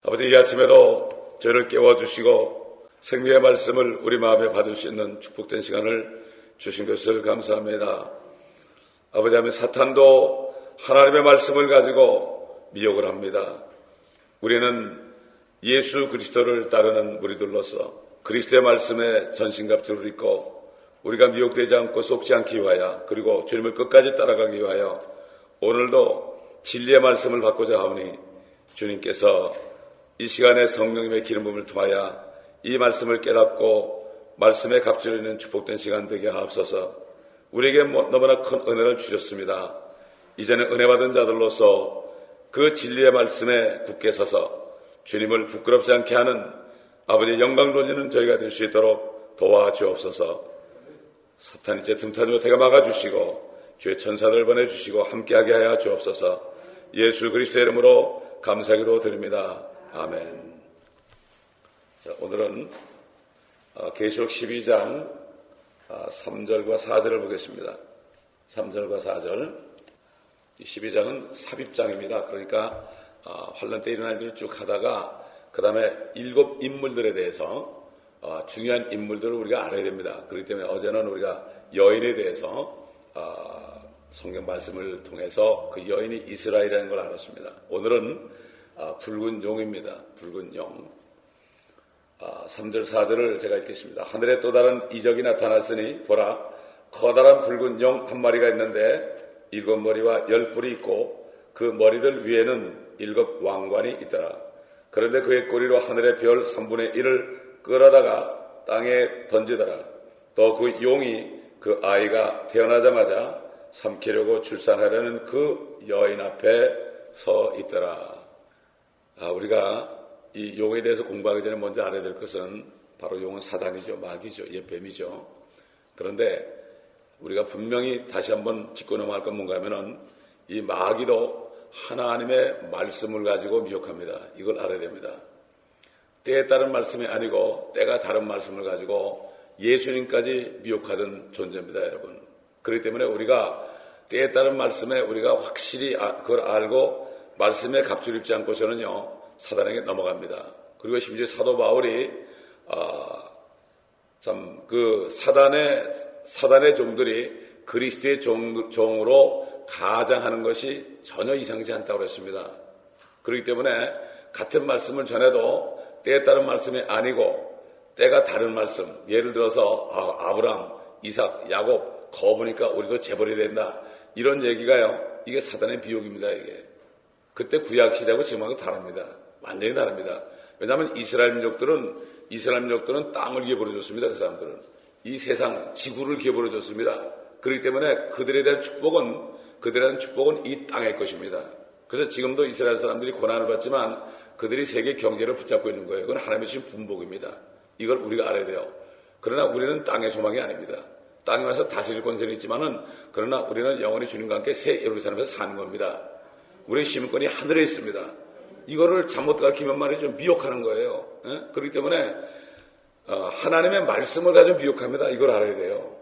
아버지, 이 아침에도 저희를 깨워주시고 생명의 말씀을 우리 마음에 받을 수 있는 축복된 시간을 주신 것을 감사합니다. 아버지 하나님, 사탄도 하나님의 말씀을 가지고 미혹을 합니다. 우리는 예수 그리스도를 따르는 무리들로서 그리스도의 말씀에 전신갑주를 입고 우리가 미혹되지 않고 속지 않기 위하여, 그리고 주님을 끝까지 따라가기 위하여 오늘도 진리의 말씀을 받고자 하오니 주님께서 이 시간에 성령님의 기름 부음을 통하여 이 말씀을 깨닫고 말씀에 값지는 축복된 시간 되게 하옵소서. 우리에게 너무나 큰 은혜를 주셨습니다. 이제는 은혜 받은 자들로서 그 진리의 말씀에 굳게 서서 주님을 부끄럽지 않게 하는 아버지의 영광 돌리는 저희가 될 수 있도록 도와주옵소서. 사탄이 이제 틈타지 못하게 막아주시고 주의 천사들 보내주시고 함께하게 하여 주옵소서. 예수 그리스도의 이름으로 감사기도 드립니다. 아멘. 자, 오늘은 계시록 12장 3절과 4절을 보겠습니다. 3절과 4절. 이 12장은 삽입장입니다. 그러니까 환란 때 일어날 일을 쭉 하다가 그 다음에 7 인물들에 대해서 중요한 인물들을 우리가 알아야 됩니다. 그렇기 때문에 어제는 우리가 여인에 대해서 성경 말씀을 통해서 그 여인이 이스라엘이라는 걸 알았습니다. 오늘은 붉은 용입니다. 붉은 용. 3절 4절을 제가 읽겠습니다. 하늘에 또 다른 이적이 나타났으니 보라, 커다란 붉은 용 한 마리가 있는데 7 머리와 10뿔이 있고 그 머리들 위에는 7 왕관이 있더라. 그런데 그의 꼬리로 하늘의 별 3분의 1을 끌어다가 땅에 던지더라. 또 그 용이 그 아이가 태어나자마자 삼키려고 출산하려는 그 여인 앞에 서 있더라. 우리가 이 용에 대해서 공부하기 전에 먼저 알아야 될 것은 바로 용은 사단이죠. 마귀죠. 옛뱀이죠. 그런데 우리가 분명히 다시 한번 짚고 넘어갈 건 뭔가 하면은 이 마귀도 하나님의 말씀을 가지고 미혹합니다. 이걸 알아야 됩니다. 때에 따른 말씀이 아니고 때가 다른 말씀을 가지고 예수님까지 미혹하던 존재입니다, 여러분. 그렇기 때문에 우리가 때에 따른 말씀에 우리가 확실히 그걸 알고 말씀에 값줄 입지 않고서는요, 사단에게 넘어갑니다. 그리고 심지어 사도 바울이 참 그 사단의 종들이 그리스도의 종으로 가장하는 것이 전혀 이상치 않다고 했습니다. 그렇기 때문에 같은 말씀을 전해도 때에 따른 말씀이 아니고 때가 다른 말씀, 예를 들어서 아브람, 이삭, 야곱 거부니까 우리도 재벌이 된다, 이런 얘기가요, 이게 사단의 비욕입니다. 이게 그때 구약시대하고 지금하고 다릅니다. 완전히 다릅니다. 왜냐하면 이스라엘 민족들은 땅을 기업으로 줬습니다. 그 사람들은 이 세상 지구를 기업으로 줬습니다. 그렇기 때문에 그들에 대한 축복은 이 땅의 것입니다. 그래서 지금도 이스라엘 사람들이 고난을 받지만 그들이 세계 경제를 붙잡고 있는 거예요. 그건 하나님의 주신 분복입니다. 이걸 우리가 알아야 돼요. 그러나 우리는 땅의 소망이 아닙니다. 땅에 와서 다스릴 권세는 있지만은, 그러나 우리는 영원히 주님과 함께 새 예루살렘에서 사는 겁니다. 우리의 시민권이 하늘에 있습니다. 이거를 잘못 가르치면 말이죠, 미혹하는 거예요. 그렇기 때문에 하나님의 말씀을 가지고 미혹합니다. 이걸 알아야 돼요.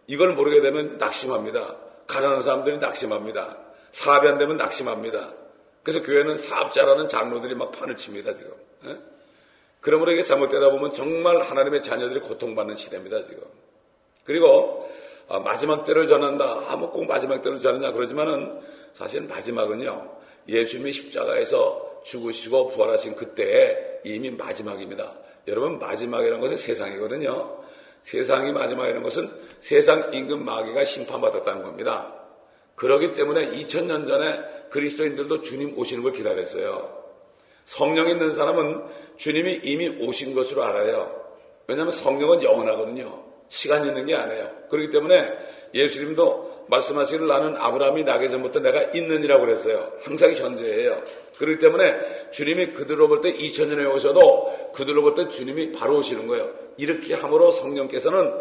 이걸 모르게 되면 낙심합니다. 가난한 사람들이 낙심합니다. 사업이 안 되면 낙심합니다. 그래서 교회는 사업자라는 장로들이 막 판을 칩니다, 지금. 그러므로 이게 잘못되다 보면 정말 하나님의 자녀들이 고통받는 시대입니다, 지금. 그리고 마지막 때를 전한다. 꼭 마지막 때를 전하냐 그러지만은 사실 마지막은요, 예수님이 십자가에서 죽으시고 부활하신 그때에 이미 마지막입니다. 여러분, 마지막이라는 것은 세상이거든요. 세상이 마지막이라는 것은 세상 임금 마귀가 심판받았다는 겁니다. 그렇기 때문에 2000년 전에 그리스도인들도 주님 오시는 걸 기다렸어요. 성령 있는 사람은 주님이 이미 오신 것으로 알아요. 왜냐하면 성령은 영원하거든요. 시간이 있는 게 아니에요. 그렇기 때문에 예수님도 말씀하시기를 나는 아브라함이 나기 전부터 내가 있느니라고 그랬어요. 항상 현재예요. 그렇기 때문에 주님이 그들로 볼 때 2000년에 오셔도 그들로 볼 때 주님이 바로 오시는 거예요. 이렇게 함으로 성령께서는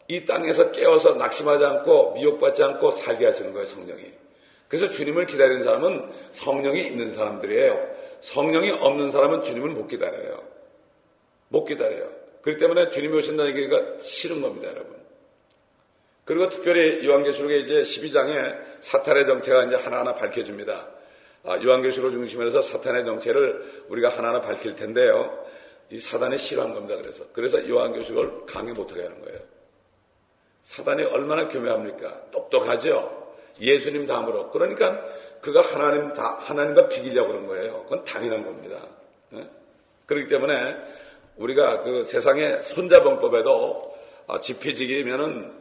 이 땅에서 깨어서 낙심하지 않고 미혹받지 않고 살게 하시는 거예요, 성령이. 그래서 주님을 기다리는 사람은 성령이 있는 사람들이에요. 성령이 없는 사람은 주님을 못 기다려요. 못 기다려요. 그렇기 때문에 주님이 오신다는 얘기가 싫은 겁니다, 여러분. 그리고 특별히 요한계시록에 이제 12장에 사탄의 정체가 이제 하나하나 밝혀집니다. 요한계시록 중심에서 사탄의 정체를 우리가 하나하나 밝힐 텐데요. 이 사단이 싫어한 겁니다. 그래서 요한계시록을 강의 못하게 하는 거예요. 사단이 얼마나 교묘합니까? 똑똑하죠. 예수님 다음으로. 그러니까 그가 하나님과 비기려고 그런 거예요. 그건 당연한 겁니다. 그렇기 때문에 우리가 그 세상의 손자병법에도 지피지기면은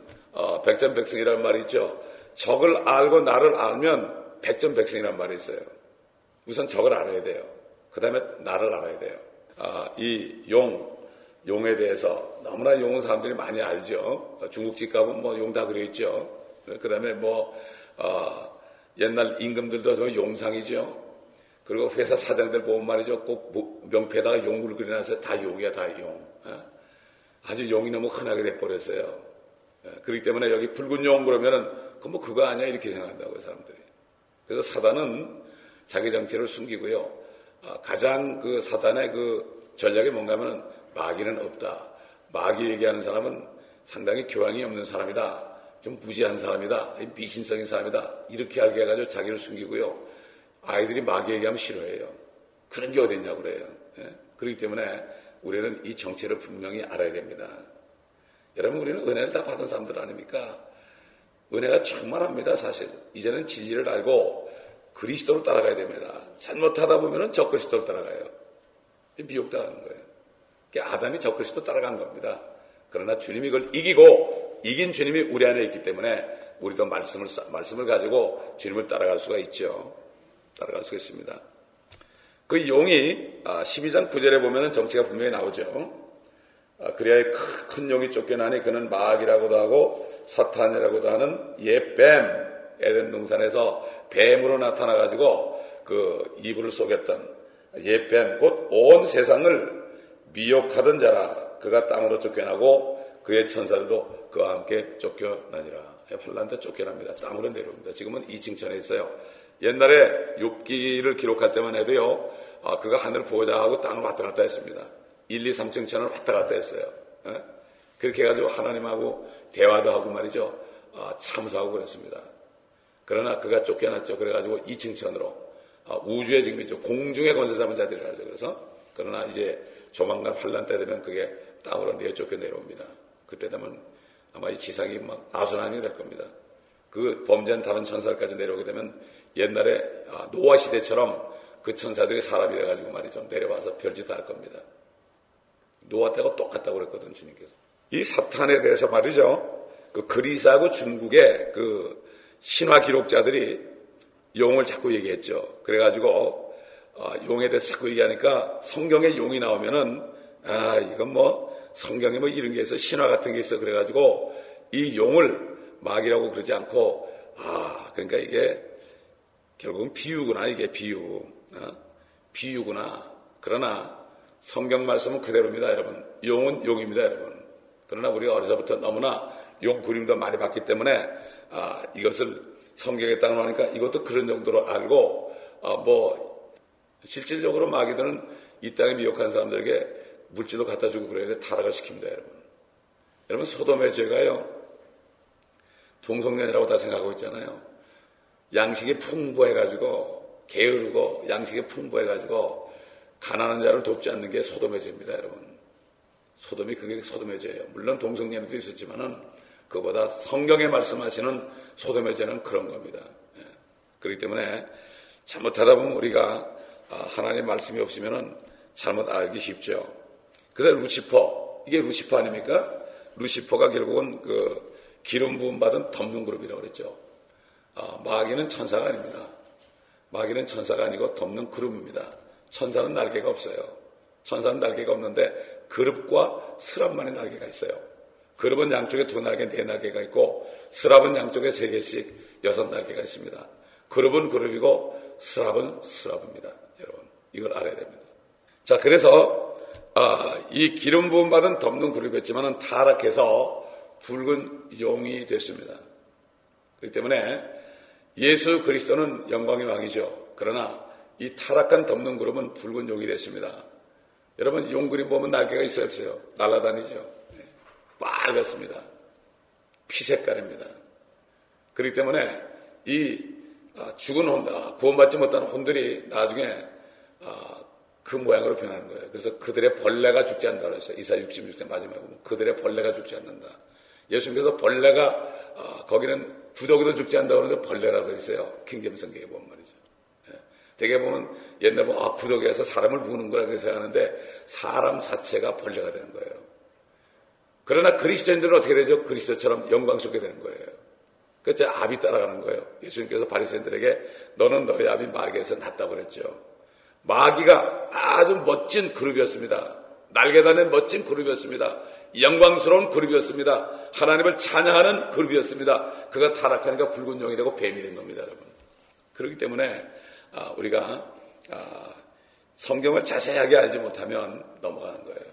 백전백승이라는 말이 있죠. 적을 알고 나를 알면 백전백승이라는 말이 있어요. 우선 적을 알아야 돼요. 그 다음에 나를 알아야 돼요. 이 용에 대해서 너무나 용은 사람들이 많이 알죠. 중국집 가면 뭐 용 다 그려있죠. 그 다음에 옛날 임금들도 용상이죠. 그리고 회사 사장들 보면 말이죠. 꼭 명패에다가 용을 그려놔서 다 용이야, 다 용. 아주 용이 너무 흔하게 돼버렸어요. 그렇기 때문에 여기 붉은 용 그러면은 그거 아니야 이렇게 생각한다고요, 사람들이. 그래서 사단은 자기 정체를 숨기고요. 가장 그 사단의 그 전략이 뭔가 하면은 마귀는 없다. 마귀 얘기하는 사람은 상당히 교양이 없는 사람이다. 좀 무지한 사람이다. 미신성인 사람이다. 이렇게 알게 해가지고 자기를 숨기고요. 아이들이 마귀 얘기하면 싫어해요. 그런 게 어딨냐고 그래요. 그렇기 때문에 우리는 이 정체를 분명히 알아야 됩니다. 여러분, 우리는 은혜를 다 받은 사람들 아닙니까? 은혜가 충만합니다, 사실. 이제는 진리를 알고 그리스도를 따라가야 됩니다. 잘못하다 보면은 적그리스도를 따라가요. 미혹당하는 거예요. 아담이 적그리스도 따라간 겁니다. 그러나 주님이 그걸 이긴 주님이 우리 안에 있기 때문에 우리도 말씀을 가지고 주님을 따라갈 수가 있죠. 따라갈 수가 있습니다. 그 용이 12장 9절에 보면은 정체가 분명히 나오죠. 그래야 큰 용이 쫓겨나니 그는 마귀라고도 하고 사탄이라고도 하는 옛뱀, 에덴 동산에서 뱀으로 나타나가지고 그 이불을 속였던 옛뱀, 곧 온 세상을 미혹하던 자라. 그가 땅으로 쫓겨나고 그의 천사들도 그와 함께 쫓겨나니라. 환란때 쫓겨납니다. 땅으로 내려옵니다. 지금은 2층천에 있어요. 옛날에 욥기를 기록할 때만 해도요, 그가 하늘을 보자 하고 땅을 왔다 갔다 했습니다. 1, 2, 3층천을 왔다 갔다 했어요. 그렇게 해가지고 하나님하고 대화도 하고 말이죠. 참소하고 그랬습니다. 그러나 그가 쫓겨났죠. 그래가지고 2층천으로 우주에 지금 있죠. 공중에 권세 잡은 자들이라 하죠. 그러나 이제 조만간 환란 때 되면 그게 땅으로 쫓겨 내려옵니다. 그때 되면 아마 이 지상이 막 아수라장이 될 겁니다. 그 범죄한 다른 천사들까지 내려오게 되면 옛날에 노아 시대처럼 그 천사들이 사람이 돼가지고 말이죠. 내려와서 별짓 다 할 겁니다. 노아 때가 똑같다고 그랬거든, 주님께서. 이 사탄에 대해서 말이죠. 그 그리스하고 중국의 그 신화 기록자들이 용을 자꾸 얘기했죠. 그래가지고 용에 대해서 자꾸 얘기하니까 성경에 용이 나오면은 이건 성경에 이런 게 있어, 신화 같은 게 있어. 그래가지고 이 용을 마귀라고 그러지 않고 그러니까 이게 결국은 비유구나. 이게 비유구나. 그러나 성경 말씀은 그대로입니다, 여러분. 용은 용입니다, 여러분. 그러나 우리가 어려서부터 너무나 용 그림도 많이 봤기 때문에 이것을 성경에 딱 나오니까 이것도 그런 정도로 알고 실질적으로 마귀들은 이 땅에 미혹한 사람들에게 물질도 갖다 주고 그래야 타락을 시킵니다, 여러분. 여러분, 소돔의 죄가요, 동성연이라고 다 생각하고 있잖아요. 양식이 풍부해가지고, 게으르고, 양식이 풍부해가지고, 가난한 자를 돕지 않는 게 소돔의 죄입니다, 여러분. 그게 소돔의 죄예요. 물론 동성연도 있었지만은, 그보다 성경에 말씀하시는 소돔의 죄는 그런 겁니다. 그렇기 때문에 잘못하다 보면 우리가 하나님 말씀이 없으면은 잘못 알기 쉽죠. 그래서 이게 루시퍼 아닙니까? 루시퍼가 결국은 그 기름 부음 받은 덮는 그룹이라고 그랬죠. 마귀는 천사가 아닙니다. 마귀는 천사가 아니고 덮는 그룹입니다. 천사는 날개가 없어요. 천사는 날개가 없는데 그룹과 스랍만의 날개가 있어요. 그룹은 양쪽에 2날개, 4날개가 있고 스랍은 양쪽에 3개씩 6날개가 있습니다. 그룹은 그룹이고 스랍은 스랍입니다. 여러분, 이걸 알아야 됩니다. 자, 그래서 이 기름 부음 받은 덮는 그룹이었지만은 타락해서 붉은 용이 됐습니다. 그렇기 때문에 예수 그리스도는 영광의 왕이죠. 그러나 이 타락한 덮는 그룹은 붉은 용이 됐습니다. 여러분, 용 그림 보면 날개가 있어요, 없어요? 날아다니죠. 빨갛습니다. 피 색깔입니다. 그렇기 때문에 이 죽은 혼, 구원받지 못한 혼들이 나중에 그 모양으로 변하는 거예요. 그래서 그들의 벌레가 죽지 않는다고 했어요. 이사야 66장 마지막에 보면 그들의 벌레가 죽지 않는다. 예수님께서 벌레가 거기는 구더기도 죽지 않는다고 그러는데 벌레라도 있어요. 킹제임스 성경에 보면 말이죠. 되게 보면 옛날 보면 구더기에서 사람을 무는 거라 그래서 하는데 사람 자체가 벌레가 되는 거예요. 그러나 그리스도인들은 어떻게 되죠? 그리스도처럼 영광스럽게 되는 거예요. 그래서 압이 따라가는 거예요. 예수님께서 바리새인들에게 너는 너희 압이 마귀에서 낫다고 그랬죠. 마귀가 아주 멋진 그룹이었습니다. 날개 달린 멋진 그룹이었습니다. 영광스러운 그룹이었습니다. 하나님을 찬양하는 그룹이었습니다. 그가 타락하니까 붉은 용이 되고 뱀이 된 겁니다, 여러분. 그렇기 때문에 우리가 성경을 자세하게 알지 못하면 넘어가는 거예요.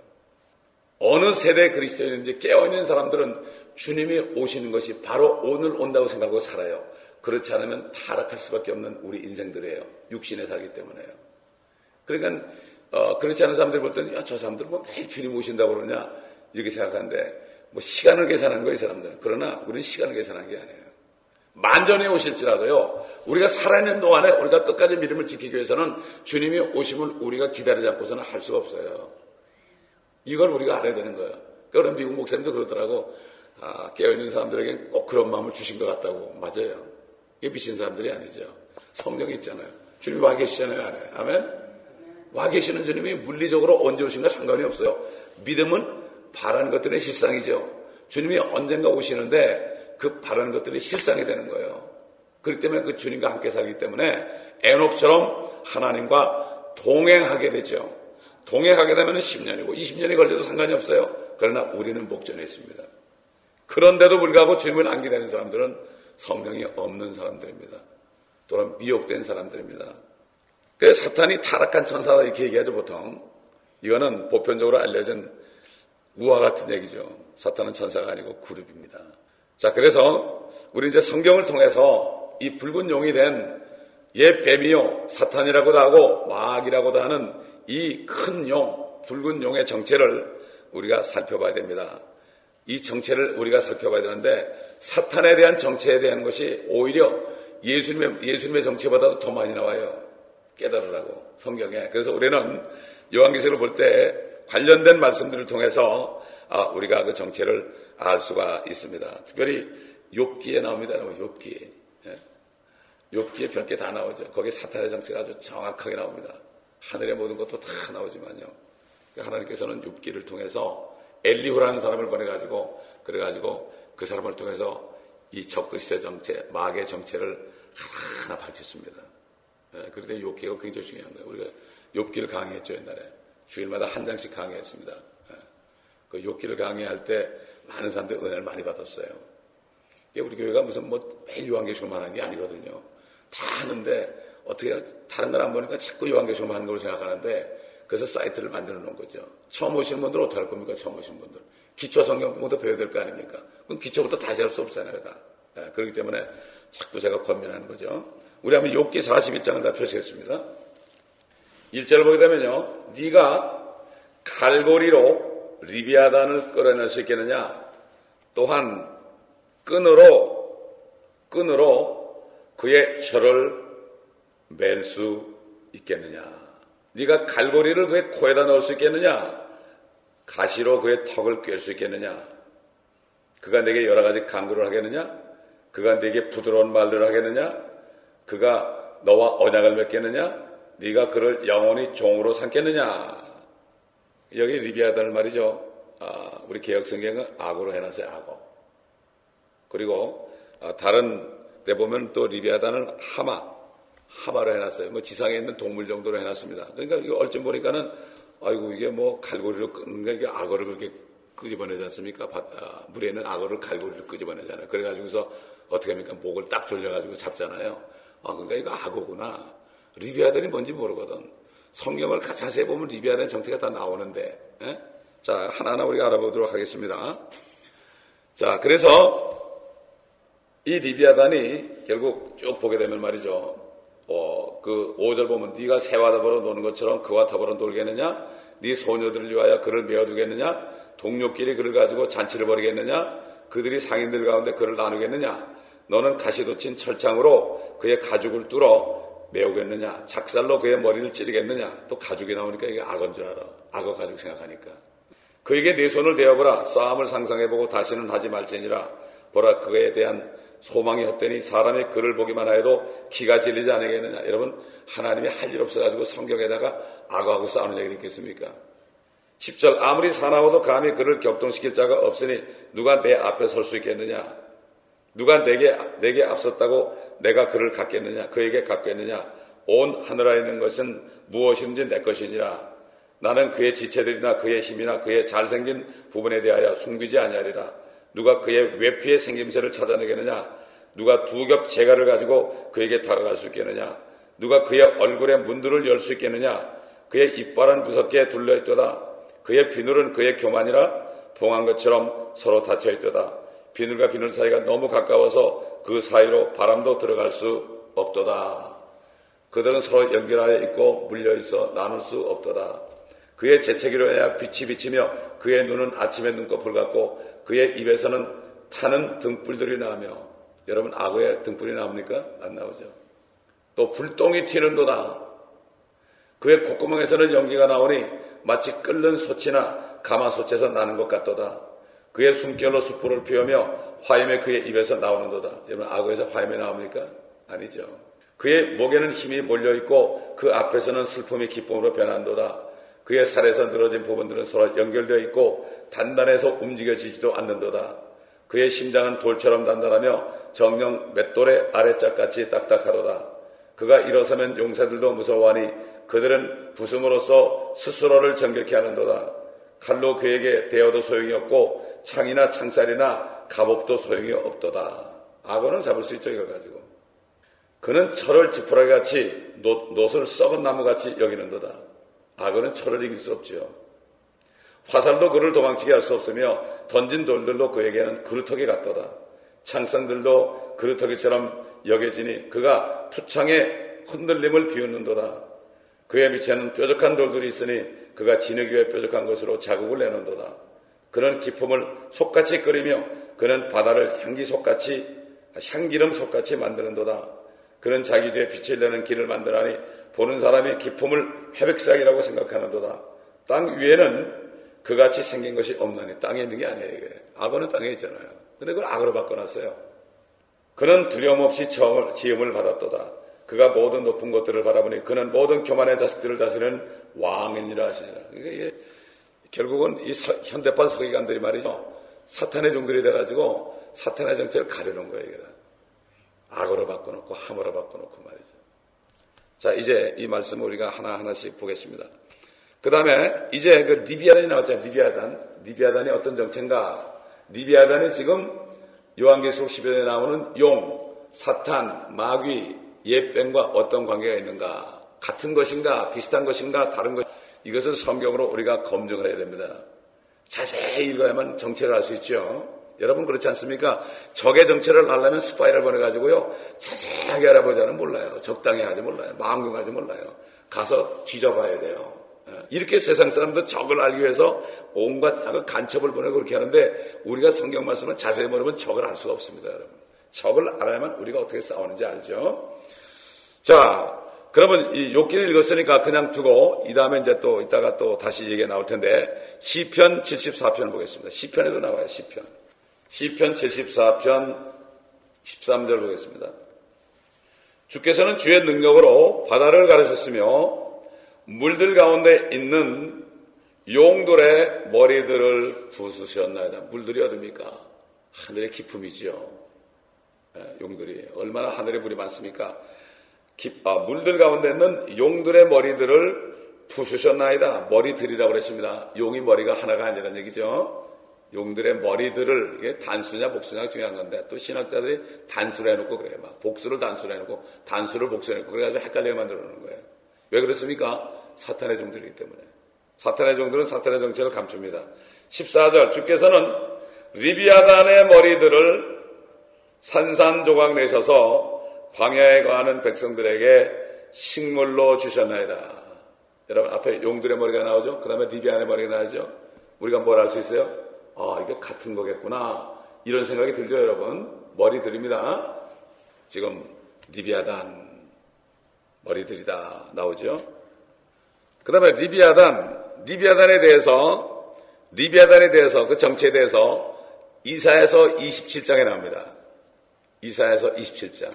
어느 세대 그리스도인인지 깨어있는 사람들은 주님이 오시는 것이 바로 오늘 온다고 생각하고 살아요. 그렇지 않으면 타락할 수밖에 없는 우리 인생들이에요. 육신에 살기 때문에요. 그러니까 그렇지 않은 사람들이 볼 때는 저 사람들 뭐 매일 주님 오신다고 그러냐 이렇게 생각하는데 뭐 시간을 계산하는 거예요, 이 사람들은. 그러나 우리는 시간을 계산하는 게 아니에요. 만전에 오실지라도요, 우리가 살아있는 동안에 우리가 끝까지 믿음을 지키기 위해서는 주님이 오심을 우리가 기다리지 않고서는 할 수가 없어요. 이걸 우리가 알아야 되는 거예요. 그런 미국 목사님도 그러더라고. 깨어있는 사람들에게 꼭 그런 마음을 주신 것 같다고. 맞아요. 이게 미친 사람들이 아니죠. 성경에 있잖아요. 주님이 와 계시잖아요, 안에. 아멘? 와 계시는 주님이 물리적으로 언제 오신가 상관이 없어요. 믿음은 바라는 것들의 실상이죠. 주님이 언젠가 오시는데 그 바라는 것들이 실상이 되는 거예요. 그렇기 때문에 그 주님과 함께 살기 때문에 에녹처럼 하나님과 동행하게 되죠. 동행하게 되면 10년이고 20년이 걸려도 상관이 없어요. 그러나 우리는 목전에 있습니다. 그런데도 불구하고 주님을 안 기다리는 사람들은 성령이 없는 사람들입니다. 또는 미혹된 사람들입니다. 그래서 사탄이 타락한 천사다 이렇게 얘기하죠, 보통. 이거는 보편적으로 알려진 우화 같은 얘기죠. 사탄은 천사가 아니고 그룹입니다. 자, 그래서 우리 이제 성경을 통해서 이 붉은 용이 된 옛 뱀이요, 사탄이라고도 하고 마귀라고도 하는 이 큰 용, 붉은 용의 정체를 우리가 살펴봐야 됩니다. 이 정체를 우리가 살펴봐야 되는데 사탄에 대한 정체에 대한 것이 오히려 예수님의 정체보다도 더 많이 나와요. 깨달으라고 성경에. 그래서 우리는 요한계시록을 볼 때 관련된 말씀들을 통해서 우리가 그 정체를 알 수가 있습니다. 특별히 욥기에 나옵니다. 욥기. 욥기에 별게 다 나오죠. 거기에 사탄의 정체가 아주 정확하게 나옵니다. 하늘의 모든 것도 다 나오지만요. 하나님께서는 욥기를 통해서 엘리후라는 사람을 보내가지고 그래가지고 그 사람을 통해서 이 적그리스도의 정체, 마귀의 정체를 하나하나 밝혔습니다. 그럴 때 욥기가 굉장히 중요한 거예요. 우리가 욥기를 강의했죠, 옛날에. 주일마다 한 장씩 강의했습니다. 그 욥기를 강의할 때 많은 사람들이 은혜를 많이 받았어요. 우리 교회가 무슨 매일 요한계시록만 하는 게 아니거든요. 다 하는데 어떻게 다른 걸 안 보니까 자꾸 요한계시록만 하는 걸로 생각하는데 그래서 사이트를 만들어 놓은 거죠. 처음 오시는 분들은 어떻게 할 겁니까? 처음 오시는 분들. 기초 성경 공부도 배워야 될 거 아닙니까? 그럼 기초부터 다시 할 수 없잖아요, 다. 그렇기 때문에 자꾸 제가 권면하는 거죠. 우리 한번 욥기 41장을 다 펴시겠습니다. 1절을 보게 되면요. 네가 갈고리로 리비아단을 끌어낼 수 있겠느냐? 또한 끈으로 그의 혀를 맬 수 있겠느냐? 네가 갈고리를 그의 코에다 넣을 수 있겠느냐? 가시로 그의 턱을 꿰 수 있겠느냐? 그가 내게 여러 가지 간구를 하겠느냐? 그가 내게 부드러운 말들을 하겠느냐? 그가 너와 언약을 맺겠느냐? 네가 그를 영원히 종으로 삼겠느냐? 여기 리비아단을 말이죠. 우리 개혁성경은 악어로 해놨어요. 악어. 그리고 다른 데 보면 또 리비아단을 하마로 해놨어요. 지상에 있는 동물 정도로 해놨습니다. 그러니까 이거 얼핏 보니까는 아이고 이게 갈고리로 끄는 게 이게 악어를 그렇게 끄집어내지 않습니까? 물에 있는 악어를 갈고리로 끄집어내잖아요. 그래가지고서 어떻게 합니까? 목을 딱 졸려가지고 잡잖아요. 그러니까 이거 악어구나. 리비아단이 뭔지 모르거든. 성경을 자세히 보면 리비아단의 정체가 다 나오는데. 자, 하나하나 우리가 알아보도록 하겠습니다. 자, 그래서 이 리비아단이 결국 쭉 보게 되면 말이죠. 그 5절 보면 네가 새와 더불어 노는 것처럼 그와 더불어 놀겠느냐? 네 소녀들을 위하여 그를 메어두겠느냐? 동료끼리 그를 가지고 잔치를 벌이겠느냐? 그들이 상인들 가운데 그를 나누겠느냐? 너는 가시돋친 철창으로 그의 가죽을 뚫어 메우겠느냐? 작살로 그의 머리를 찌르겠느냐? 또 가죽이 나오니까 이게 악어인 줄 알아. 악어 가죽 생각하니까. 그에게 네 손을 대어보라. 싸움을 상상해보고 다시는 하지 말지니라. 보라, 그에 대한 소망이 헛되니 사람이 그를 보기만 하여도 기가 질리지 않겠느냐. 여러분, 하나님이 할 일 없어가지고 성경에다가 악어하고 싸우는 얘기를 있겠습니까? 10절, 아무리 사나워도 감히 그를 격동시킬 자가 없으니 누가 내 앞에 설 수 있겠느냐? 누가 내게 앞섰다고 내가 그를 갖겠느냐? 그에게 갖겠느냐? 온 하늘에 있는 것은 무엇인지 내 것이니라. 나는 그의 지체들이나 그의 힘이나 그의 잘생긴 부분에 대하여 숨기지 아니하리라. 누가 그의 외피의 생김새를 찾아내겠느냐? 누가 두 겹 재갈을 가지고 그에게 다가갈 수 있겠느냐? 누가 그의 얼굴의 문들을 열 수 있겠느냐? 그의 이빨은 무섭게 둘려있도다. 그의 비늘은 그의 교만이라 봉한 것처럼 서로 닫혀있도다. 비늘과 비늘 사이가 너무 가까워서 그 사이로 바람도 들어갈 수 없도다. 그들은 서로 연결하여 있고 물려있어 나눌 수 없도다. 그의 재채기로 해야 빛이 비치며 그의 눈은 아침의 눈꺼풀 같고 그의 입에서는 타는 등불들이 나오며. 여러분, 악어의 등불이 나옵니까? 안 나오죠. 또 불똥이 튀는도다. 그의 콧구멍에서는 연기가 나오니 마치 끓는 솥이나 가마솥에서 나는 것 같도다. 그의 숨결로 숯불을 피우며 화염에 그의 입에서 나오는도다. 여러분, 악어에서 화염이 나옵니까? 아니죠. 그의 목에는 힘이 몰려있고 그 앞에서는 슬픔이 기쁨으로 변한도다. 그의 살에서 늘어진 부분들은 서로 연결되어 있고 단단해서 움직여지지도 않는도다. 그의 심장은 돌처럼 단단하며 정령 맷돌의 아래짝같이 딱딱하도다. 그가 일어서면 용사들도 무서워하니 그들은 부숨으로써 스스로를 정결케 하는도다. 칼로 그에게 대어도 소용이 없고 창이나 창살이나 갑옷도 소용이 없도다. 악어는 잡을 수 있죠, 이걸 가지고. 그는 철을 지푸라기같이 놋을 썩은 나무같이 여기는도다. 악어는 철을 이길 수 없지요. 화살도 그를 도망치게 할 수 없으며 던진 돌들도 그에게는 그루터기 같도다. 창상들도 그루터기처럼 여겨지니 그가 투창에 흔들림을 비웃는도다. 그의 밑에는 뾰족한 돌들이 있으니 그가 진흙 위에 뾰족한 것으로 자국을 내는도다. 그는 기품을 솥같이 끓이며 그는 바다를 향기름 솥같이 만드는도다. 그는 자기 뒤에 빛을 내는 길을 만들하니 보는 사람이 기품을 회백삭이라고 생각하는도다. 땅 위에는 그같이 생긴 것이 없나니. 땅에 있는 게 아니에요. 이게. 악어는 땅에 있잖아요. 근데 그걸 악어로 바꿔놨어요. 그는 두려움 없이 지음을 받았도다. 그가 모든 높은 것들을 바라보니 그는 모든 교만의 자식들을 다스리는 왕이니라 하시니라. 이게 결국은 이 현대판 서기관들이 말이죠, 사탄의 종들이 돼가지고 사탄의 정체를 가려놓은 거예요. 이게. 악어로 바꿔놓고 함어로 바꿔놓고 말이죠. 자, 이제 이 말씀을 우리가 하나하나씩 보겠습니다. 그 다음에 이제 그 리비아단이 나왔잖아요. 리비아단이 어떤 정체인가? 리비아단이 지금 요한계시록 10여장에 나오는 용, 사탄, 마귀, 옛뱀과 어떤 관계가 있는가? 같은 것인가? 비슷한 것인가? 다른 것? 이것을 성경으로 우리가 검증을 해야 됩니다. 자세히 읽어야만 정체를 알 수 있죠. 여러분 그렇지 않습니까? 적의 정체를 알려면 스파이를 보내가지고요, 자세하게 알아보자는 몰라요. 적당히 하지 몰라요. 망경하지 몰라요. 가서 뒤져봐야 돼요. 이렇게 세상 사람들 적을 알기 위해서 온갖 간첩을 보내고 그렇게 하는데, 우리가 성경 말씀을 자세히 모르면 적을 알 수가 없습니다. 여러분, 적을 알아야만 우리가 어떻게 싸우는지 알죠. 자, 그러면 이 욥기를 읽었으니까 그냥 두고 이 다음에 이제 또 이따가 또 다시 얘기가 나올 텐데, 시편 74편을 보겠습니다. 시편에도 나와요. 시편 74편 13절 보겠습니다. 주께서는 주의 능력으로 바다를 가르셨으며 물들 가운데 있는 용들의 머리들을 부수셨나이다. 물들이 어딥니까? 하늘의 기품이지요. 용들이 얼마나 하늘에 물이 많습니까? 물들 가운데 있는 용들의 머리들을 부수셨나이다. 머리들이라고 그랬습니다. 용이 머리가 하나가 아니라는 얘기죠. 용들의 머리들을, 이게 단수냐 복수냐 중요한 건데, 또 신학자들이 단수를 해놓고 그래요. 막 복수를 단수를 해놓고 단수를 복수를 해놓고 그래가지고 헷갈리게 만들어 놓는 거예요. 왜 그렇습니까? 사탄의 종들이기 때문에. 사탄의 종들은 사탄의 정체를 감춥니다. 14절, 주께서는 리비아단의 머리들을 산산조각 내셔서 광야에 거하는 백성들에게 식물로 주셨나이다. 여러분, 앞에 용들의 머리가 나오죠? 그 다음에 리비아단의 머리가 나오죠? 우리가 뭘 알 수 있어요? 이게 같은 거겠구나. 이런 생각이 들죠, 여러분? 머리 들입니다. 지금 리비아단 머리들이다 나오죠. 그 다음에 리비아단에 대해서 그 정체에 대해서 이사야서 27장에 나옵니다. 이사야서 27장.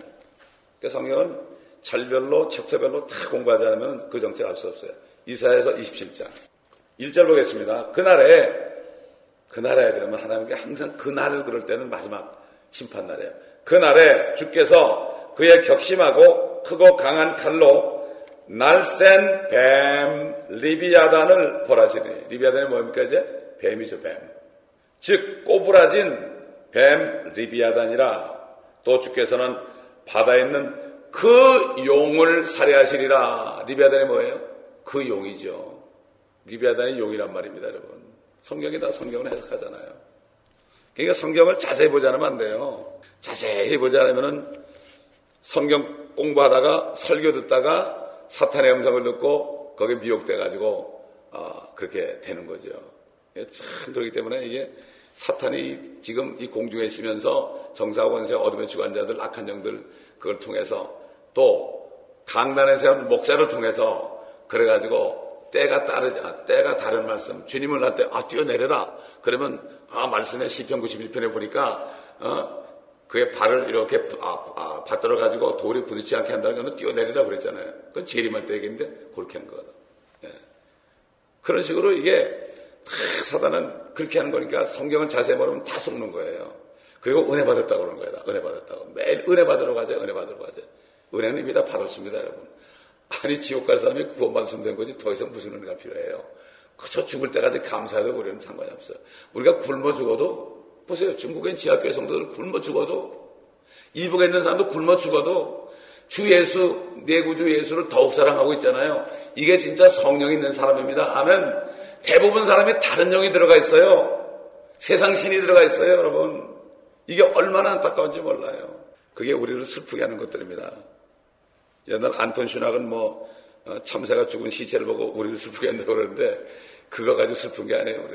그 성경은 절별로 챕터별로 다 공부하지 않으면 그 정체를 알 수 없어요. 이사야서 27장 1절 보겠습니다. 그날에 그러면 하나님께 항상 그날 그럴 때는 마지막 심판날이에요. 그날에 주께서 그의 격심하고 크고 강한 칼로 날쌘 뱀 리비아단을 벌하시니, 리비아단이 뭡니까? 이제 뱀이죠. 뱀. 즉 꼬부라진 뱀 리비아단이라. 또 주께서는 바다에 있는 그 용을 살해하시리라. 리비아단이 뭐예요? 그 용이죠. 리비아단이 용이란 말입니다, 여러분. 성경이 다 성경을 해석하잖아요. 그러니까 성경을 자세히 보지 않으면 안 돼요. 자세히 보지 않으면은 성경 공부하다가 설교 듣다가 사탄의 음성을 듣고 거기에 미혹돼가지고 그렇게 되는 거죠. 참 그렇기 때문에 이게 사탄이 지금 이 공중에 있으면서 정사와 권세 어둠의 주관자들 악한 영들 그걸 통해서 또 강단에 세운 목자를 통해서 그래가지고 때가 다른 말씀 주님을 날 때 뛰어내려라 그러면 말씀에 시편 91편에 보니까 그의 발을 이렇게 받들어가지고 돌이 부딪히지 않게 한다는 거는 뛰어내리라 그랬잖아요. 그건 재림할 때 얘기인데 그렇게 하는 거거든. 예. 그런 식으로 이게 다 사단은 그렇게 하는 거니까 성경을 자세히 모르면 다 속는 거예요. 그리고 은혜 받았다고 그러는 거예요. 은혜 받았다고. 매일 은혜 받으러 가자. 은혜는 이미 다 받았습니다, 여러분. 아니 지옥 갈 사람이 구원받았으면 된 거지 더 이상 무슨 은혜가 필요해요. 그저 죽을 때까지 감사해도 우리는 상관이 없어요. 우리가 굶어 죽어도 보세요. 중국엔 지하교회 성도들 굶어 죽어도, 이북에 있는 사람도 굶어 죽어도 주 예수, 내 구주 예수를 더욱 사랑하고 있잖아요. 이게 진짜 성령이 있는 사람입니다. 아멘. 대부분 사람이 다른 영이 들어가 있어요. 세상 신이 들어가 있어요, 여러분. 이게 얼마나 안타까운지 몰라요. 그게 우리를 슬프게 하는 것들입니다. 옛날 안톤 슈낙은 참새가 죽은 시체를 보고 우리를 슬프게 한다고 그러는데 그거 가지고 슬픈 게 아니에요.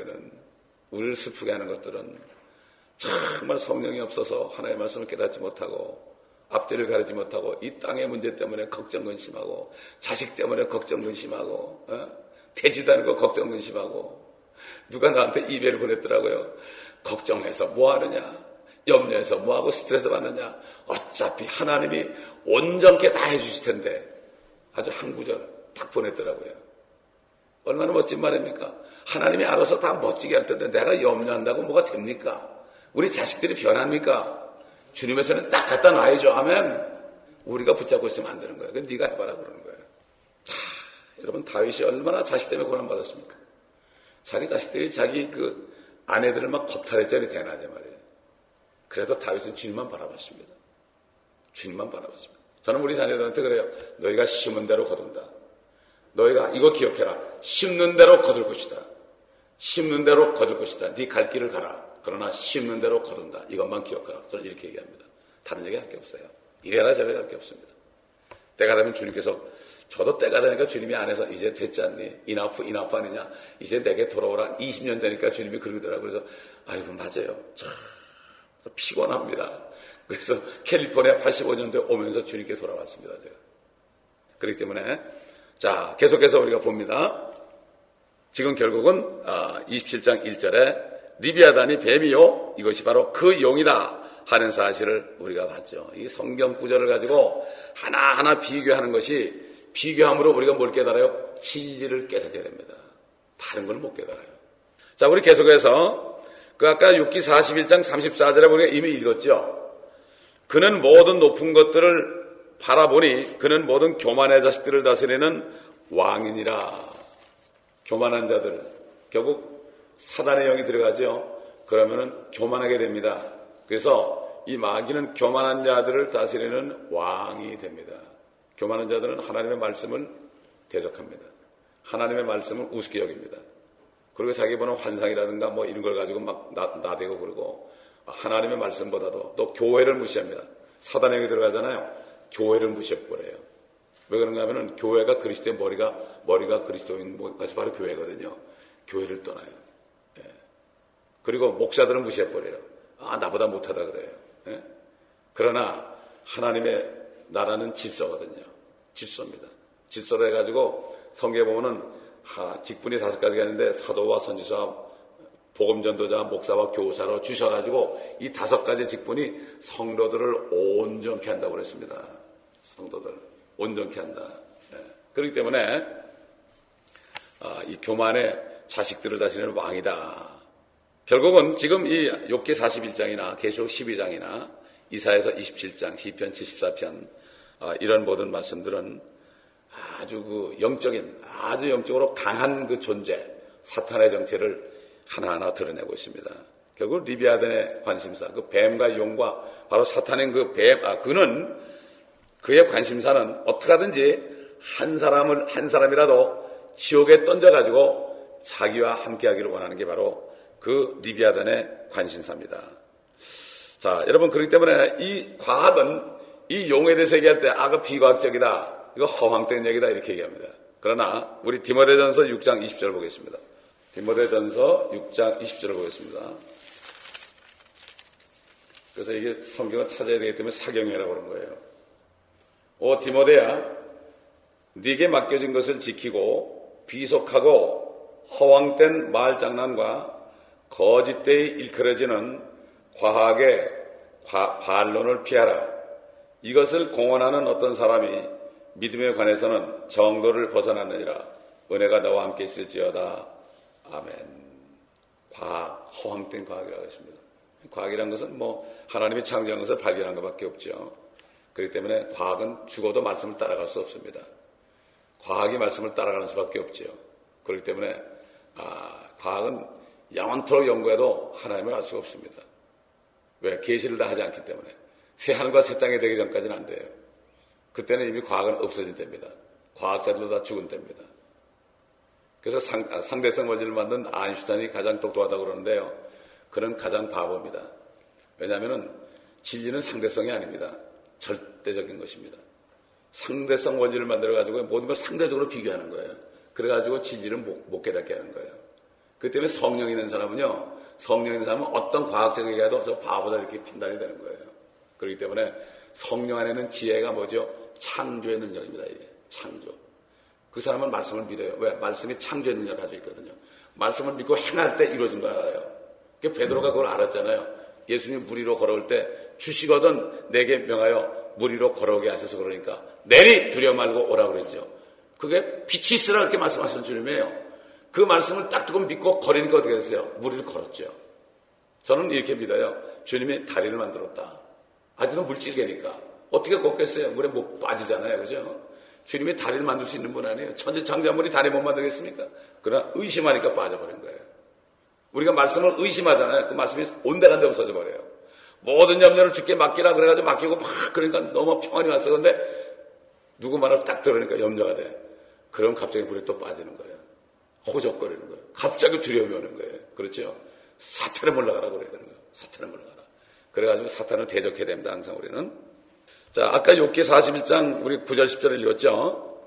우리를 슬프게 하는 것들은 정말 성령이 없어서 하나님의 말씀을 깨닫지 못하고 앞뒤를 가리지 못하고 이 땅의 문제 때문에 걱정 근심하고 자식 때문에 걱정 근심하고 되지도 않은 거 걱정 근심하고 누가 나한테 이메일 보냈더라고요. 걱정해서 뭐하느냐, 염려해서 뭐하고 스트레스 받느냐, 어차피 하나님이 온전케 다 해주실 텐데. 아주 한 구절 딱 보냈더라고요. 얼마나 멋진 말입니까? 하나님이 알아서 다 멋지게 할 텐데 내가 염려한다고 뭐가 됩니까? 우리 자식들이 변합니까? 주님의 손에 딱 갖다 놔야죠. 아멘. 우리가 붙잡고 있으면 안 되는 거예요. 그건 네가 해봐라 그러는 거예요. 여러분 다윗이 얼마나 자식 때문에 고난받았습니까? 자기 자식들이 자기 그 아내들을 막 겁탈했잖아요. 대낮에 말이에요. 그래도 다윗은 주님만 바라봤습니다. 주님만 바라봤습니다. 저는 우리 자녀들한테 그래요. 너희가 심은 대로 거둔다. 너희가 이거 기억해라. 심는 대로 거둘 것이다. 심는 대로 거둘 것이다. 네 갈 길을 가라. 그러나 심는 대로 거둔다. 이것만 기억하라. 저는 이렇게 얘기합니다. 다른 얘기 할 게 없어요. 이래라 저래라 할 게 없습니다. 때가 되면 주님께서 저도 때가 되니까 주님이 안에서 이제 됐지 않니? 이나프 아니냐? 이제 내게 돌아오라. 20년 되니까 주님이 그러더라고요. 그래서 아이고 맞아요. 참 피곤합니다. 그래서 캘리포니아 85년도에 오면서 주님께 돌아왔습니다. 제가. 그렇기 때문에 자 계속해서 우리가 봅니다. 지금 결국은 27장 1절에 리비아단이 뱀이요 이것이 바로 그 용이다 하는 사실을 우리가 봤죠. 이 성경 구절을 가지고 하나하나 비교하는 것이 비교함으로 우리가 뭘 깨달아요? 진리를 깨닫게 됩니다. 다른 걸 못 깨달아요. 자 우리 계속해서 그 아까 6기 41장 34절에 우리가 이미 읽었죠. 그는 모든 높은 것들을 바라보니 그는 모든 교만의 자식들을 다스리는 왕이니라. 교만한 자들 결국 사단의 영이 들어가죠. 그러면은 교만하게 됩니다. 그래서 이 마귀는 교만한 자들을 다스리는 왕이 됩니다. 교만한 자들은 하나님의 말씀을 대적합니다. 하나님의 말씀을 우습게 여깁니다. 그리고 자기 보는 환상이라든가 뭐 이런 걸 가지고 막 나대고 그러고 하나님의 말씀보다도 또 교회를 무시합니다. 사단의 영이 들어가잖아요. 교회를 무시해버려요. 왜 그런가 하면은 교회가 그리스도의 머리가 그리스도인 것이 바로 교회거든요. 교회를 떠나요. 예. 그리고 목사들은 무시해버려요. 나보다 못하다 그래요. 예? 그러나 하나님의 나라는 질서거든요. 질서입니다. 질서로 해가지고 성경에 보면은 직분이 5가지가 있는데 사도와 선지자와 복음전도자, 목사와 교사로 주셔가지고 이 5가지 직분이 성도들을 온전케 한다고 그랬습니다. 성도들 온전케 한다. 예. 그렇기 때문에 이 교만의 자식들을 다스리는 왕이다. 결국은 지금 이 욥기 41장이나 계시록 12장이나 이사야서 27장, 시편 74편 이런 모든 말씀들은 아주 아주 영적으로 강한 그 존재, 사탄의 정체를 하나하나 드러내고 있습니다. 결국 리비아단의 관심사, 그 뱀과 용과 바로 사탄인 그 뱀, 그의 관심사는 어떻게 하든지 한 사람이라도 지옥에 던져가지고 자기와 함께하기를 원하는 게 바로 그 리비아단의 관심사입니다. 자, 여러분, 그렇기 때문에 이 과학은 이 용에 대해서 얘기할 때 그 비과학적이다, 이거 허황된 얘기다 이렇게 얘기합니다. 그러나 우리 디모데전서 6장 20절 보겠습니다. 디모데전서 6장 20절을 보겠습니다. 그래서 이게 성경을 찾아야 되기 때문에 사경이라고 그런 거예요. 오 디모데야, 네게 맡겨진 것을 지키고 비속하고 허황된 말장난과 거짓되이 일컬어지는 과학의 반론을 피하라. 이것을 공언하는 어떤 사람이 믿음에 관해서는 정도를 벗어났느니라. 은혜가 너와 함께 있을지어다. 아멘. 과학, 허황된 과학이라고 했습니다. 과학이란 것은 하나님이 창조한 것을 발견한 것밖에 없죠. 그렇기 때문에 과학은 죽어도 말씀을 따라갈 수 없습니다. 과학이 말씀을 따라가는 수밖에 없죠. 그렇기 때문에 과학은 영원토록 연구해도 하나님을 알 수가 없습니다. 왜? 계시를 다 하지 않기 때문에. 새하늘과 새 땅이 되기 전까지는 안 돼요. 그때는 이미 과학은 없어진 때입니다. 과학자들도 다 죽은 때입니다. 그래서 상대성 원리를 만든 아인슈타인이 가장 똑똑하다고 그러는데요. 그는 가장 바보입니다. 왜냐하면 진리는 상대성이 아닙니다. 절대적인 것입니다. 상대성 원리를 만들어가지고 모든 걸 상대적으로 비교하는 거예요. 그래가지고 진리를 못 깨닫게 하는 거예요. 그 때문에 성령 있는 사람은요, 성령 있는 사람은 어떤 과학적 얘기라도 저 바보다 이렇게 판단이 되는 거예요. 그렇기 때문에 성령 안에는 지혜가 뭐죠? 창조의 능력입니다. 이게 창조. 그 사람은 말씀을 믿어요. 왜? 말씀이 창조의 능력을 가지고 있거든요. 말씀을 믿고 행할 때 이루어진 거 알아요. 베드로가 그걸 알았잖아요. 예수님이 물 위로 걸어올 때 주시거든 내게 명하여 물 위로 걸어오게 하셔서 그러니까 내리 두려워 말고 오라고 그랬죠. 그게 빛이 있으라 이렇게 말씀하신 주님이에요. 그 말씀을 딱 두고 믿고 걸으니까 어떻게 됐어요? 물 위를 걸었죠. 저는 이렇게 믿어요. 주님이 다리를 만들었다. 아직은 물질개니까 어떻게 걷겠어요? 물에 못 빠지잖아요. 그죠? 주님이 다리를 만들 수 있는 분 아니에요. 천지창조물이 다리 못 만들겠습니까? 그러나 의심하니까 빠져버린 거예요. 우리가 말씀을 의심하잖아요. 그 말씀이 온데간데 없어져 버려요. 모든 염려를 주께 맡기라 그래가지고 맡기고 막 그러니까 너무 평안이 왔어. 그런데 누구 말을 딱 들으니까 염려가 돼. 그럼 갑자기 물에 또 빠지는 거예요. 호적거리는 거예요. 갑자기 두려움이 오는 거예요. 그렇죠? 사탄에 물러가라고 그래야 되는 거예요. 사탄에 물러가라. 그래가지고 사탄을 대적해야 됩니다. 항상 우리는. 자, 아까 욥기 41장 우리 9절 10절을 읽었죠.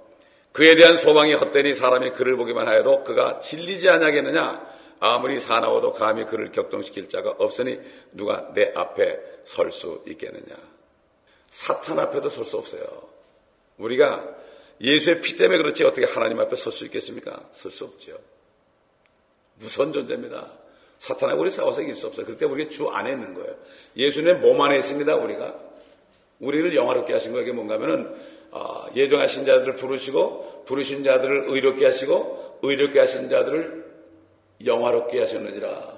그에 대한 소망이 헛되니 사람이 그를 보기만 하여도 그가 질리지 아니하겠느냐. 아무리 사나워도 감히 그를 격동시킬 자가 없으니 누가 내 앞에 설 수 있겠느냐. 사탄 앞에도 설 수 없어요. 우리가 예수의 피 때문에 그렇지 어떻게 하나님 앞에 설 수 있겠습니까? 설 수 없죠. 무서운 존재입니다. 사탄하고 우리 싸워서 이길 수 없어요. 그렇기 때문에 우리가 주 안에 있는 거예요. 예수님의 몸 안에 있습니다. 우리를 영화롭게 하신 거 이게 뭔가 하면은 예정하신 자들을 부르시고 부르신 자들을 의롭게 하시고 의롭게 하신 자들을 영화롭게 하셨느니라.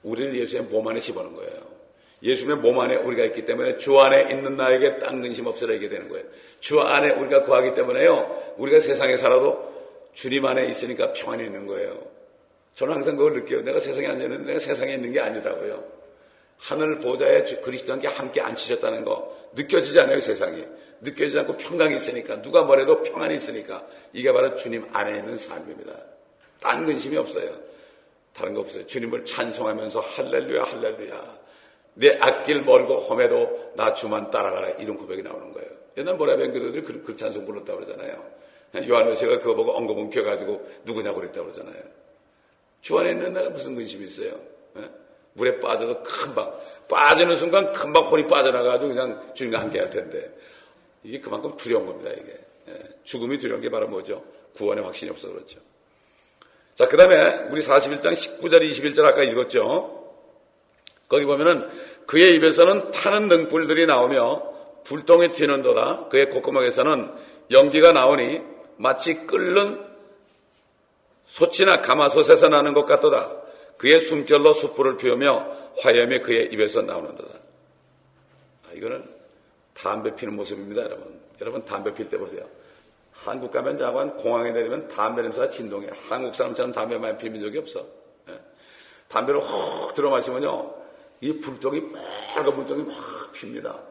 우리를 예수의 몸 안에 집어넣은 거예요. 예수님의 몸 안에 우리가 있기 때문에 주 안에 있는 나에게 딴 근심 없으라 이게 되는 거예요. 주 안에 우리가 거하기 때문에요. 우리가 세상에 살아도 주님 안에 있으니까 평안이 있는 거예요. 저는 항상 그걸 느껴요. 내가 세상에 앉아있는데 내가 세상에 있는 게 아니라고요. 하늘 보좌에 그리스도와 함께 앉히셨다는 거 느껴지지 않아요. 세상이. 느껴지지 않고 평강이 있으니까 누가 뭐래도 평안이 있으니까 이게 바로 주님 안에 있는 삶입니다. 딴 근심이 없어요. 다른 거 없어요. 주님을 찬송하면서 할렐루야 할렐루야 내 앞길 멀고 험해도 나 주만 따라가라 이런 고백이 나오는 거예요. 옛날 모라비안 교도들이 그 찬송 불렀다고 그러잖아요. 요한회세가 그거 보고 엉거뭉켜가지고 누구냐고 그랬다고 그러잖아요. 주 안에 있는 내가 무슨 근심이 있어요. 물에 빠져도 금방, 빠지는 순간 금방 혼이 빠져나가지고 그냥 주님과 함께 할 텐데, 이게 그만큼 두려운 겁니다, 이게. 죽음이 두려운 게 바로 뭐죠? 구원의 확신이 없어서 그렇죠. 자, 그 다음에 우리 41장 19절 21절 아까 읽었죠? 거기 보면은 그의 입에서는 타는 등불들이 나오며 불똥이 튀는도다. 그의 콧구멍에서는 연기가 나오니 마치 끓는 솥이나 가마솥에서 나는 것 같도다. 그의 숨결로 숯불을 피우며 화염이 그의 입에서 나오는도다. 이거는 담배 피는 모습입니다, 여러분. 여러분 담배 필 때 보세요. 한국 가면 자관 공항에 내리면 담배 냄새가 진동해. 한국 사람처럼 담배 많이 피운 적이 없어. 담배를 확 들어 마시면요, 이 불똥이 빨간 불똥이 막 핍니다.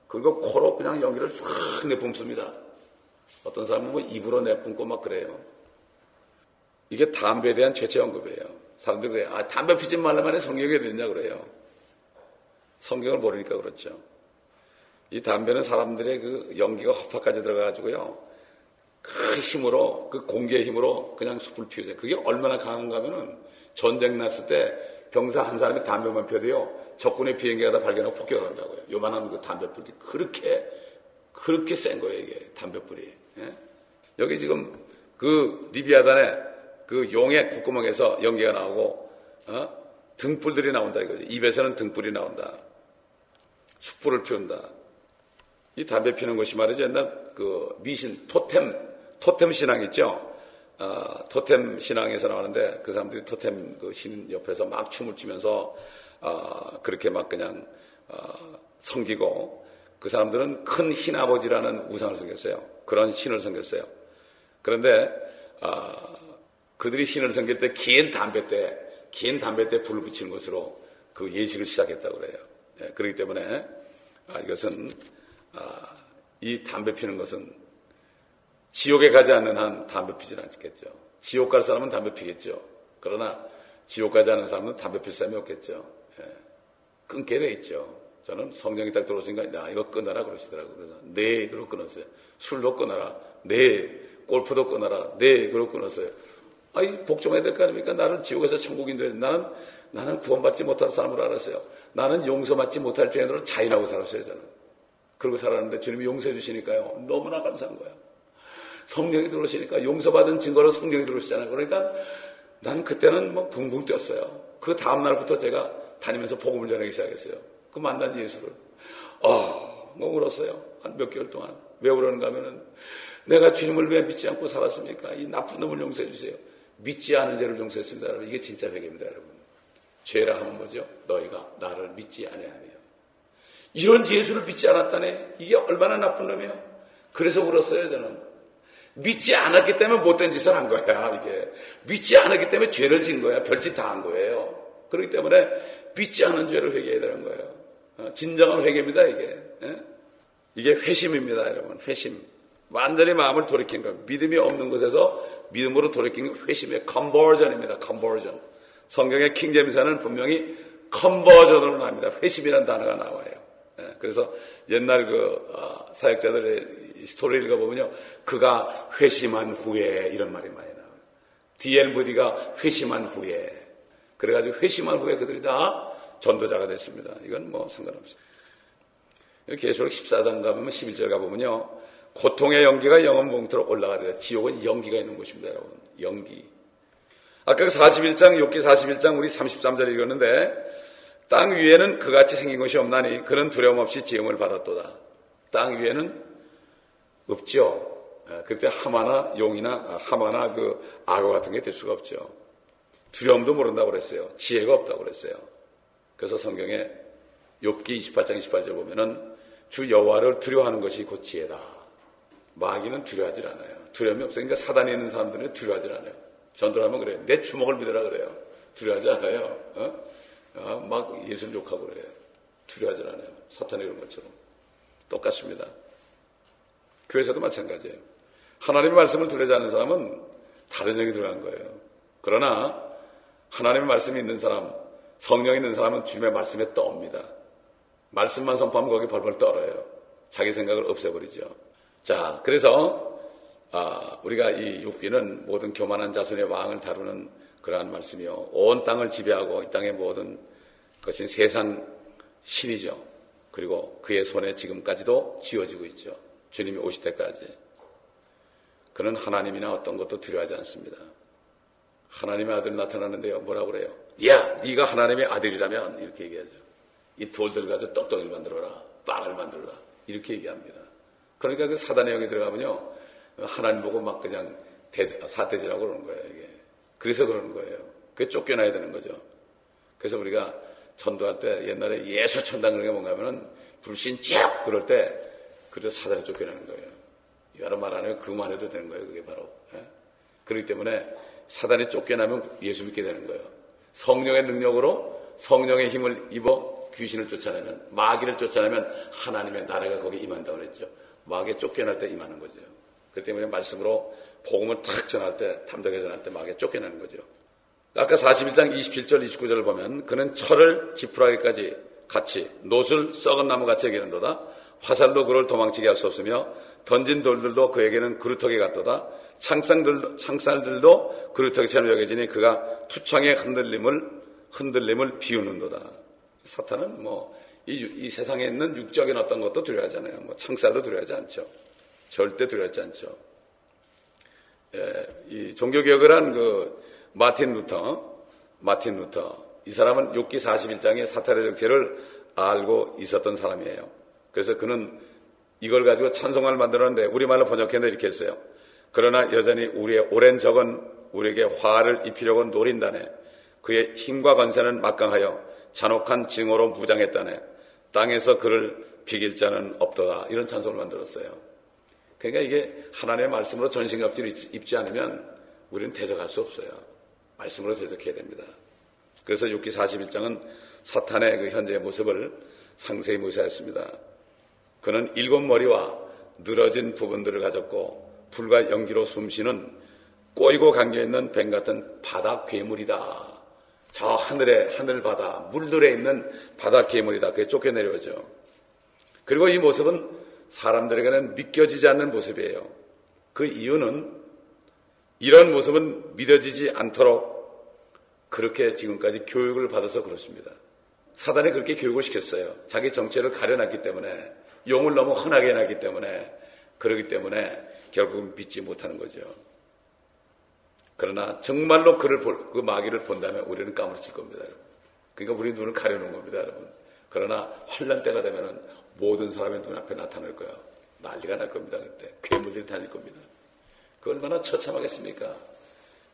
그리고 코로 그냥 연기를 싹 내뿜습니다. 어떤 사람은 뭐 입으로 내뿜고 막 그래요. 이게 담배에 대한 최초 언급이에요. 사람들이 그래요. 담배 피지 말라만 해 성경에 되느냐 그래요. 성경을 모르니까 그렇죠. 이 담배는 사람들의 그 연기가 허파까지 들어가가지고요, 그 힘으로, 그 공기의 힘으로 그냥 숯불 피우죠. 그게 얼마나 강한가 하면은 전쟁 났을 때 병사 한 사람이 담배만 피워도요, 적군의 비행기가 다 발견하고 폭격을 한다고요. 요만한 그 담배불이 그렇게 센 거예요, 이게 담배불이. 예? 여기 지금 그 리비아단의 그 용의 콧구멍에서 연기가 나오고, 등불들이 나온다 이거죠. 입에서는 등불이 나온다. 숯불을 피운다. 이 담배 피는 것이 말이죠. 옛날 그 미신, 토템 신앙 있죠? 토템 신앙에서 나오는데 그 사람들이 토템 그 신 옆에서 막 춤을 추면서, 그렇게 막 그냥, 섬기고, 그 사람들은 큰 흰아버지라는 우상을 섬겼어요. 그런 신을 섬겼어요. 그런데, 그들이 신을 섬길 때 긴 담배 때 불을 붙이는 것으로 그 예식을 시작했다고 그래요. 예, 그렇기 때문에, 이것은, 이 담배 피는 것은 지옥에 가지 않는 한 담배 피지는 않겠죠. 지옥 갈 사람은 담배 피겠죠. 그러나 지옥 가지 않는 사람은 담배 필 사람이 없겠죠. 예. 끊게 돼 있죠. 저는 성령이 딱 들어오시니까 이거 끊어라 그러시더라고요. 그래서 네, 그러고 끊었어요. 술도 끊어라. 네, 골프도 끊어라. 네, 그러고 끊었어요. 복종해야 될 거 아닙니까? 나를 지옥에서 천국인데 나는 구원받지 못할 사람으로 알았어요. 나는 용서받지 못할 죄인으로 자인하고 살았어요, 저는. 그러고 살았는데 주님이 용서해 주시니까요, 너무나 감사한 거예요. 성령이 들어오시니까 용서받은 증거로 성령이 들어오시잖아요. 그러니까 난 그때는 뭐 붕붕 뛰었어요. 그 다음날부터 제가 다니면서 복음을 전하기 시작했어요. 그 만난 예수를. 뭐 울었어요. 한 몇 개월 동안. 왜 울었는가 하면은 내가 주님을 왜 믿지 않고 살았습니까? 이 나쁜 놈을 용서해 주세요. 믿지 않은 죄를 용서했습니다, 여러분. 이게 진짜 회개입니다, 여러분. 죄라 하면 뭐죠? 너희가 나를 믿지 아니하며. 이런 예수를 믿지 않았다네. 이게 얼마나 나쁜 놈이에요. 그래서 울었어요, 저는. 믿지 않았기 때문에 못된 짓을 한 거야, 이게. 믿지 않았기 때문에 죄를 진 거야. 별짓 다 한 거예요. 그렇기 때문에 믿지 않은 죄를 회개해야 되는 거예요. 진정한 회개입니다, 이게. 이게 회심입니다, 여러분. 회심. 완전히 마음을 돌이킨 거예요. 믿음이 없는 곳에서 믿음으로 돌이킨 게 회심의 conversion입니다. conversion. 성경의 킹제임스는 분명히 conversion으로 나옵니다. 회심이라는 단어가 나와요. 그래서 옛날 그 사역자들의 스토리를 읽어보면요, 그가 회심한 후에 이런 말이 많이 나와요. D.L. 무디가 회심한 후에. 그래가지고 회심한 후에 그들이 다 전도자가 됐습니다. 이건 뭐 상관없어요. 계시록 14장 가보면 11절 가보면요, 고통의 연기가 영원 봉투로 올라가리라. 지옥은 연기가 있는 곳입니다, 여러분. 연기. 아까 41장, 욥기 41장 우리 33절 읽었는데, 땅 위에는 그같이 생긴 것이 없나니 그는 두려움 없이 지음을 받았도다. 땅 위에는 없죠. 그때 하마나 용이나 하마나 그 악어 같은 게 될 수가 없죠. 두려움도 모른다고 그랬어요. 지혜가 없다고 그랬어요. 그래서 성경에 욥기 28장 28절 보면은 주 여호와를 두려워하는 것이 곧 지혜다. 마귀는 두려워하지 않아요. 두려움이 없어요. 그러니까 사단에 있는 사람들은 두려워하지 않아요. 전도를 하면 그래요. 내 주먹을 믿으라 그래요. 두려워하지 않아요. 막 예수를 욕하고 그래요. 두려워하지 않아요. 사탄이 이런 것처럼. 똑같습니다. 교회에서도 마찬가지예요. 하나님의 말씀을 두려워하지 않는 사람은 다른 영이 들어간 거예요. 그러나 하나님의 말씀이 있는 사람, 성령이 있는 사람은 주님의 말씀에 떠옵니다. 말씀만 선포하면 거기 벌벌 떨어요. 자기 생각을 없애버리죠. 자, 그래서 우리가 이 욥기는 모든 교만한 자손의 왕을 다루는 그러한 말씀이요, 온 땅을 지배하고 이 땅의 모든 그것은 세상 신이죠. 그리고 그의 손에 지금까지도 쥐어지고 있죠. 주님이 오실 때까지. 그는 하나님이나 어떤 것도 두려워하지 않습니다. 하나님의 아들 나타나는데요. 뭐라고 그래요? 야, 네가 하나님의 아들이라면 이렇게 얘기하죠. 이 돌들 가지고 떡덩이를 만들어라. 빵을 만들어라. 이렇게 얘기합니다. 그러니까 그 사단의 영이 들어가면요. 하나님 보고 막 그냥 사태질하고 그러는 거예요. 이게. 그래서 그러는 거예요. 그게 쫓겨나야 되는 거죠. 그래서 우리가 전도할 때 옛날에 예수 천당 그런 게 뭔가 하면은 불신 쫙 그럴 때 그래도 사단이 쫓겨나는 거예요. 여러 말 안 해요. 그만 해도 되는 거예요. 그게 바로. 예? 그렇기 때문에 사단이 쫓겨나면 예수 믿게 되는 거예요. 성령의 능력으로 성령의 힘을 입어 귀신을 쫓아내면, 마귀를 쫓아내면 하나님의 나라가 거기에 임한다고 그랬죠. 마귀에 쫓겨날 때 임하는 거죠. 그렇기 때문에 말씀으로 복음을 탁 전할 때, 담대하게 전할 때 마귀에 쫓겨나는 거죠. 아까 41장 27절 29절을 보면 그는 철을 지푸라기까지 같이 노술 썩은 나무같이 여기는도다. 화살로 그를 도망치게 할 수 없으며 던진 돌들도 그에게는 그루터기 같도다. 창살들도 그루터기처럼 여겨지니 그가 투창의 흔들림을 비우는도다. 사탄은 이 세상에 있는 육적인 어떤 것도 두려워하잖아요. 창살도 두려워하지 않죠. 절대 두려워하지 않죠. 이 종교개혁을 한 마틴 루터, 이 사람은 욥기 41장의 사탄의 정체를 알고 있었던 사람이에요. 그래서 그는 이걸 가지고 찬송가를 만들었는데 우리말로 번역했는데 이렇게 했어요. 그러나 여전히 우리의 오랜 적은 우리에게 화를 입히려고 노린다네. 그의 힘과 권세는 막강하여 잔혹한 증오로 무장했다네. 땅에서 그를 비길 자는 없도다. 이런 찬송을 만들었어요. 그러니까 이게 하나님의 말씀으로 전신갑주를 입지 않으면 우리는 대적할 수 없어요. 말씀으로 대적해야 됩니다. 그래서 6기 41장은 사탄의 그 현재의 모습을 상세히 묘사했습니다. 그는 7머리와 늘어진 부분들을 가졌고 불과 연기로 숨쉬는 꼬이고 감겨있는 뱀 같은 바다 괴물이다. 저 하늘바다, 물들에 있는 바다 괴물이다. 그게 쫓겨내려오죠. 그리고 이 모습은 사람들에게는 믿겨지지 않는 모습이에요. 그 이유는 이런 모습은 믿어지지 않도록 그렇게 지금까지 교육을 받아서 그렇습니다. 사단이 그렇게 교육을 시켰어요. 자기 정체를 가려놨기 때문에, 용을 너무 흔하게 해놨기 때문에, 그러기 때문에 결국은 믿지 못하는 거죠. 그러나 정말로 그 마귀를 본다면 우리는 까무러칠 겁니다, 여러분. 그러니까 우리 눈을 가려놓은 겁니다, 여러분. 그러나 환란 때가 되면은 모든 사람의 눈앞에 나타날 거야. 난리가 날 겁니다, 그때. 괴물들이 다닐 겁니다. 그 얼마나 처참하겠습니까?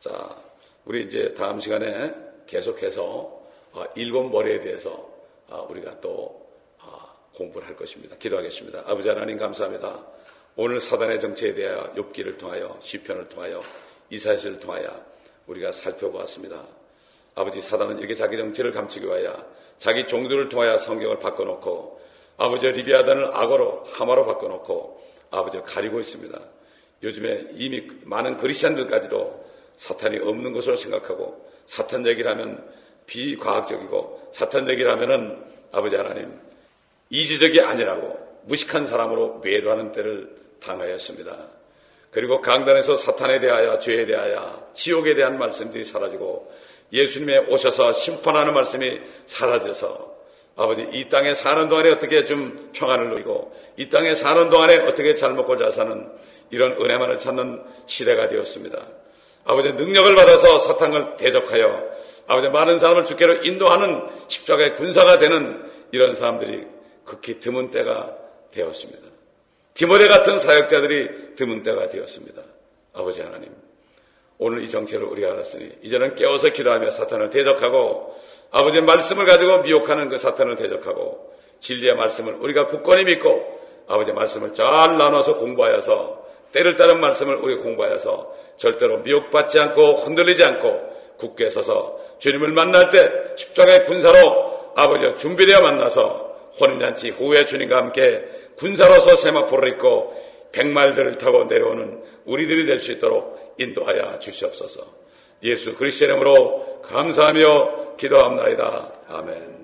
자, 우리 이제 다음 시간에 계속해서 7머리에 대해서 우리가 또 공부를 할 것입니다. 기도하겠습니다. 아버지 하나님 감사합니다. 오늘 사단의 정체에 대하여 욥기를 통하여 시편을 통하여 이사야서를 통하여 우리가 살펴보았습니다. 아버지, 사단은 이렇게 자기 정체를 감추기 위하여 자기 종들을 통하여 성경을 바꿔놓고 아버지 리비아단을 악어로 하마로 바꿔놓고 아버지를 가리고 있습니다. 요즘에 이미 많은 그리스도인들까지도 사탄이 없는 것으로 생각하고 사탄 얘기를 하면 비과학적이고 사탄 얘기를 하면은 아버지 하나님 이지적이 아니라고 무식한 사람으로 매도하는 때를 당하였습니다. 그리고 강단에서 사탄에 대하여 죄에 대하여 지옥에 대한 말씀들이 사라지고 예수님의 오셔서 심판하는 말씀이 사라져서 아버지 이 땅에 사는 동안에 어떻게 좀 평안을 누리고 이 땅에 사는 동안에 어떻게 잘 먹고 잘 사는 이런 은혜만을 찾는 시대가 되었습니다. 아버지 능력을 받아서 사탄을 대적하여 아버지 많은 사람을 주께로 인도하는 십자가의 군사가 되는 이런 사람들이 극히 드문 때가 되었습니다. 디모데 같은 사역자들이 드문 때가 되었습니다. 아버지 하나님, 오늘 이 정체를 우리가 알았으니 이제는 깨워서 기도하며 사탄을 대적하고 아버지의 말씀을 가지고 미혹하는 그 사탄을 대적하고 진리의 말씀을 우리가 굳건히 믿고 아버지의 말씀을 잘 나눠서 공부하여서 때를 따른 말씀을 우리가 공부하여서 절대로 미혹받지 않고 흔들리지 않고 굳게 서서 주님을 만날 때 십자가의 군사로 아버지와 준비되어 만나서 혼인잔치 후에 주님과 함께 군사로서 세마포를 입고 백말들을 타고 내려오는 우리들이 될 수 있도록 인도하여 주시옵소서. 예수 그리스도의 이름으로 감사하며 기도합나이다. 아멘.